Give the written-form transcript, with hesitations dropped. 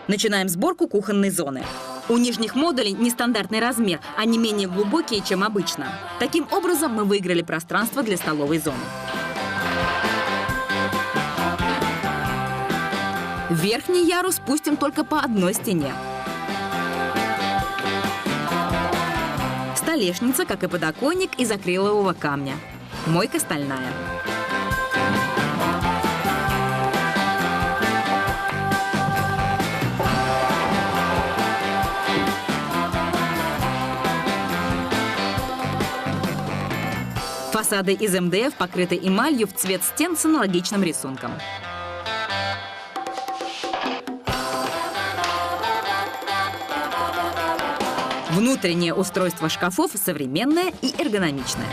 Начинаем сборку кухонной зоны. У нижних модулей нестандартный размер, они менее глубокие, чем обычно. Таким образом, мы выиграли пространство для столовой зоны. Верхний ярус пустим только по одной стене. Столешница, как и подоконник, из акрилового камня. Мойка стальная. Фасады из МДФ покрыты эмалью в цвет стен с аналогичным рисунком. Внутреннее устройство шкафов современное и эргономичное.